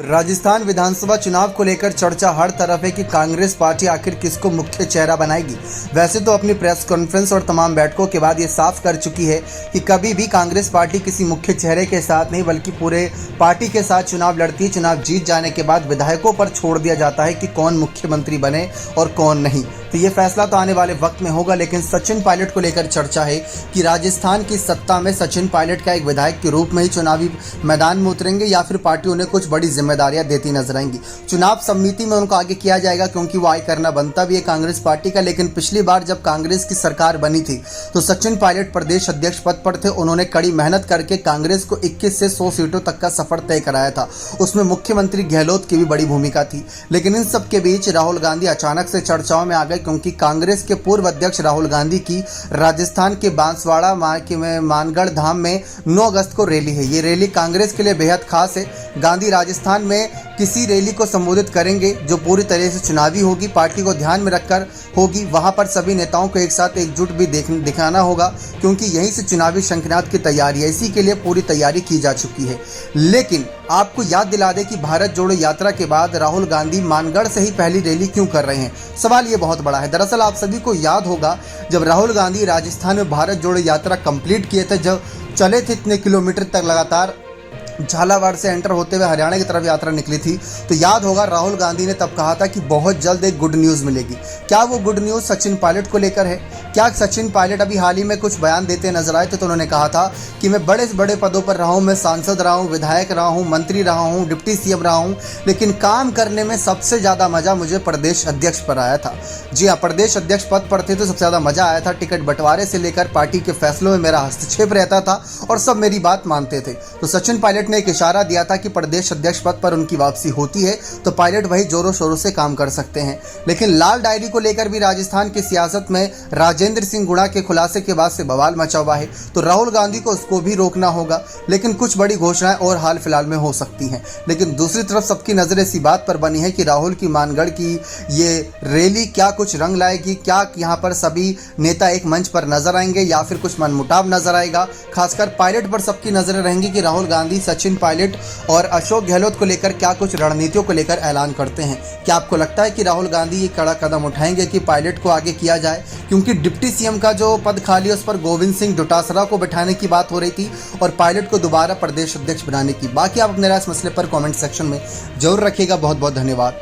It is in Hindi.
राजस्थान विधानसभा चुनाव को लेकर चर्चा हर तरफ है कि कांग्रेस पार्टी आखिर किसको मुख्य चेहरा बनाएगी। वैसे तो अपनी प्रेस कॉन्फ्रेंस और तमाम बैठकों के बाद ये साफ कर चुकी है कि कभी भी कांग्रेस पार्टी किसी मुख्य चेहरे के साथ नहीं बल्कि पूरे पार्टी के साथ चुनाव लड़ती है। चुनाव जीत जाने के बाद विधायकों पर छोड़ दिया जाता है कि कौन मुख्यमंत्री बने और कौन नहीं। तो ये फैसला तो आने वाले वक्त में होगा, लेकिन सचिन पायलट को लेकर चर्चा है कि राजस्थान की सत्ता में सचिन पायलट का एक विधायक के रूप में ही चुनावी मैदान में उतरेंगे या फिर पार्टी उन्हें कुछ बड़ी जिम्मेदारियां देती नजर आएंगी। चुनाव समिति में उनको आगे किया जाएगा क्योंकि वो आय करना बनता भी है कांग्रेस पार्टी का। लेकिन पिछली बार जब कांग्रेस की सरकार बनी थी तो सचिन पायलट प्रदेश अध्यक्ष पद पर थे। उन्होंने कड़ी मेहनत करके कांग्रेस को 21 से 100 सीटों तक का सफर तय कराया था। उसमें मुख्यमंत्री गहलोत की भी बड़ी भूमिका थी। लेकिन इन सब के बीच राहुल गांधी अचानक से चर्चाओं में आ गए क्योंकि कांग्रेस के पूर्व अध्यक्ष राहुल गांधी की राजस्थान के बांसवाड़ा में मानगढ़ धाम में 9 अगस्त को रैली है। ये रैली कांग्रेस के लिए बेहद खास है। गांधी राजस्थान में किसी रैली को संबोधित करेंगे जो पूरी तरह से चुनावी होगी, पार्टी को ध्यान में रखकर होगी। वहां पर सभी नेताओं को एक साथ एकजुट भी दिखाना होगा क्योंकि यहीं से चुनावी शंखनाद की तैयारी है। इसी के लिए पूरी तैयारी की जा चुकी है। लेकिन आपको याद दिला दें कि भारत जोड़ो यात्रा के बाद राहुल गांधी मानगढ़ से ही पहली रैली क्यों कर रहे हैं। सवाल ये बहुत बड़ा है। दरअसल आप सभी को याद होगा जब राहुल गांधी राजस्थान में भारत जोड़ो यात्रा कंप्लीट किए थे, जब चले थे इतने किलोमीटर तक लगातार झालावाड़ से एंटर होते हुए हरियाणा की तरफ यात्रा निकली थी, तो याद होगा राहुल गांधी ने तब कहा था कि बहुत जल्द एक गुड न्यूज़ मिलेगी। क्या वो गुड न्यूज़ सचिन पायलट को लेकर है? क्या सचिन पायलट अभी हाल ही में कुछ बयान देते नजर आए थे तो उन्होंने कहा था कि मैं बड़े से बड़े पदों पर रहा हूँ, मैं सांसद रहा हूँ, विधायक रहा हूँ, मंत्री रहा हूँ, डिप्टी सीएम रहा हूँ, लेकिन काम करने में सबसे ज़्यादा मज़ा मुझे प्रदेश अध्यक्ष पर आया था। जी हाँ, प्रदेश अध्यक्ष पद पर थे तो सबसे ज़्यादा मज़ा आया था। टिकट बंटवारे से लेकर पार्टी के फैसलों में मेरा हस्तक्षेप रहता था और सब मेरी बात मानते थे। तो सचिन पायलट ने एक इशारा दिया था कि प्रदेश अध्यक्ष पद पर उनकी वापसी होती है तो पायलट वही जोरों शोरों से काम कर सकते हैं। लेकिन लाल डायरी को लेकर भी राजस्थान की सियासत में राजेंद्र सिंह गुणा के खुलासे के बाद से बवाल मचा हुआ है, तो राहुल गांधी को उसको भी रोकना होगा। लेकिन कुछ बड़ी घोषणाएं और हाल फिलहाल में हो सकती हैं। लेकिन दूसरी तरफ सबकी नजर इसी बात पर बनी है कि राहुल की मानगढ़ की ये रैली क्या कुछ रंग लाएगी, क्या यहाँ पर सभी नेता एक मंच पर नजर आएंगे या फिर कुछ मनमुटाव नजर आएगा। खासकर पायलट पर सबकी नजरें रहेंगी कि राहुल गांधी, सचिन पायलट और अशोक गहलोत को लेकर क्या कुछ रणनीतियों को लेकर ऐलान करते हैं। क्या आपको लगता है कि राहुल गांधी ये कड़ा कदम उठाएंगे कि पायलट को आगे किया जाए? क्योंकि डिप्टी सीएम का जो पद खाली है उस पर गोविंद सिंह डोटासरा को बैठाने की बात हो रही थी और पायलट को दोबारा प्रदेश अध्यक्ष बनाने की। बाकी आप अपने राय इस मसले पर कमेंट सेक्शन में जरूर रखिएगा। बहुत बहुत धन्यवाद।